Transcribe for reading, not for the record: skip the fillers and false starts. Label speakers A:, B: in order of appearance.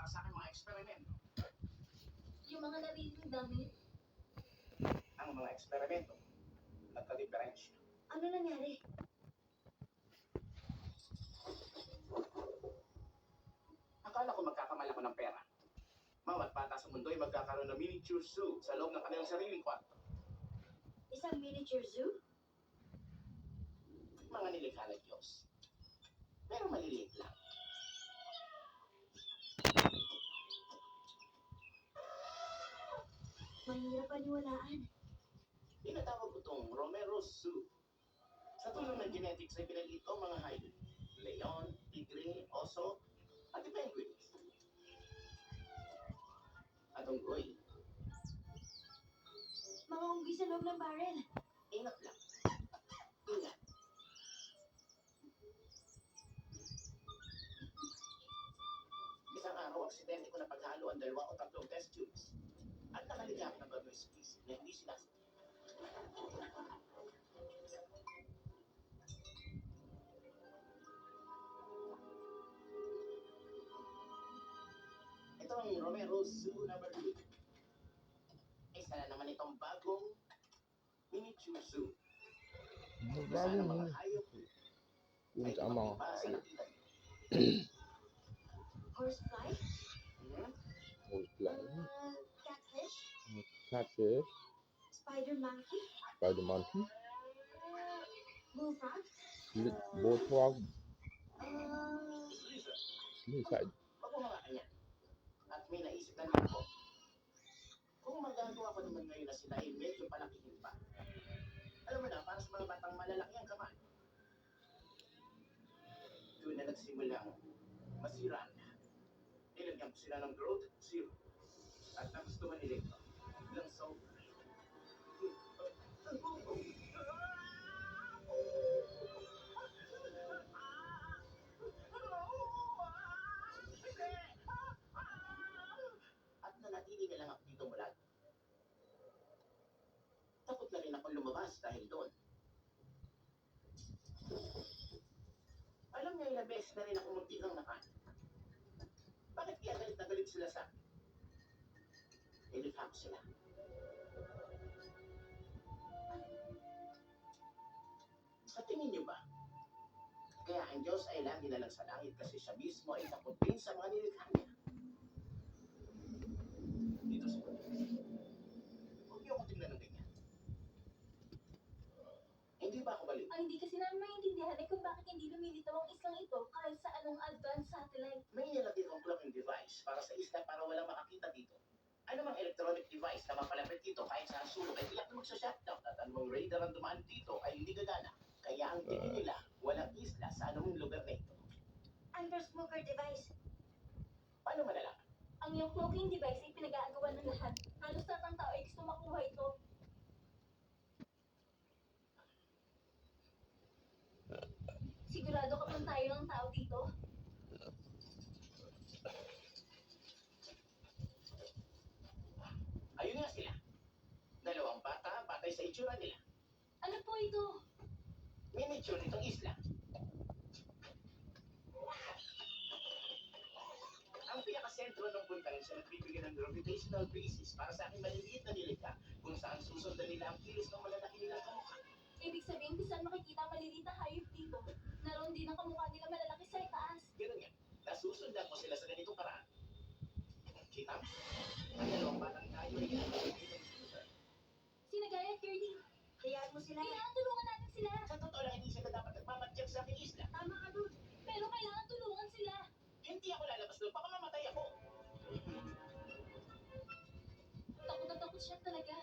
A: para sa aking mga eksperimento.
B: Yung mga narinig namin,
A: Ang mga eksperimento, nagka-diferensya.
B: ano nangyari?
A: Akala ko magkakamala ko ng pera. Bawat bata sa mundo ay magkakaroon ng miniature zoo sa loob ng kanilang sariling kwarto.
B: Isang miniature zoo?
A: Mga nilikha ng Diyos. Pero maliliit lang.
B: Mahirap paniwalaan.
A: Tinatawag ko itong Romero Zoo. Sa tulong ng genetics ay pinaliit ko ang mga hayop. Leon, tigre, oso, at penguins. At unggoy.
B: Mga unggoy sa loob ng barrel.
A: Ingat lang. Ingat. Isang araw, aksidente ko na paghalo ang 2 o 3 test tubes. At nakaligap ng bagong species na hindi sinasakit. Ito ang Romero Zoo number 2. Isa na naman itong bagong miniature zoo. Sana mga hayop
C: Yung
A: ay
C: sa mga
A: iba sa nakita niyo.
B: Horsefly?
C: horsefly,
B: Catfish?
C: catfish,
B: Spider monkey?
C: spider monkey,
B: Bullfrog?
C: bullfrog,
A: Lizard.
C: lizard.
A: Pagmamakaan niya. At may naisip na naman ako. Kung magagawa ko naman ngayon na sila ay medyo palakihin pa. Alam mo na, para sa mga batang malalaki ang kamay. Doon na nagsimulang masira na. Nilagyan ko sila ng growth zero. At nagustuhan nila ito. Bilang sobra. At nanatili na lang ako dito mula. Takot na rin ako lumabas dahil doon. Alam niya, ilang beses na rin ako muntikang nakan. Bakit kaya galit na galit sila sa akin? Nilikha ko sila. Sa tingin niyo ba? Kaya ang Diyos ay lagi na lang sa langit kasi siya mismo ay takot din sa mga nilikha niya. Dito sa mundo. Huwag niyo ako tingnan ng ganyan. Hindi ba ako baliw?
B: Ang hindi kasi namin maintindihan ay kung bakit hindi lumilitaw ang islang ito kahit sa anong advanced satellite.
A: May nilagay akong clocking device para sa isla para walang makakita dito. Ano mang electronic device na mapalapit dito kahit saan sulok ay tiyak na magsa-shutdown at anumang radar ang dumaan dito ay hindi gagana. Kaya ang tingin nila, walang isla sa anumang lugar na ito.
B: Undersmoker device.
A: Paano malalaman?
B: Ang iyong cloaking device ay pinag-aagawan ng lahat. Halos lahat ng tao ay gusto makuha ito. Sigurado ka bang tayo ng tao dito?
A: Ayun nga sila. Dalawang bata, batay sa itsura nila.
B: Ano po ito?
A: Miniature nitong isla. Ang pinakasentro ng bulkan siya nagbibigay ng gravitational basis para sa aking maliliit na nilikha kung saan susundan nila ang kilos ng malalaki nilang kamukha.
B: Ibig sabihin, bisan makikita ang maliliit na hayop dito, naroon din ang kamukha nila malalaki sa itaas.
A: Ganun yan. Nasusundan ko sila sa ganitong paraan. Kita? Ang dalawang batang tayo ay ginagawa dito ng susunod.
B: Sinagaya at Curly. Hayaan mo sila. Kailangan tulungan natin sila.
A: Sa totoo lang, hindi sila dapat nagmamadyak sa aking isla.
B: Tama ka dun. Pero kailangan tulungan sila.
A: Hindi ako lalabas doon, baka mamatay ako.
B: Takot na takot siya talaga.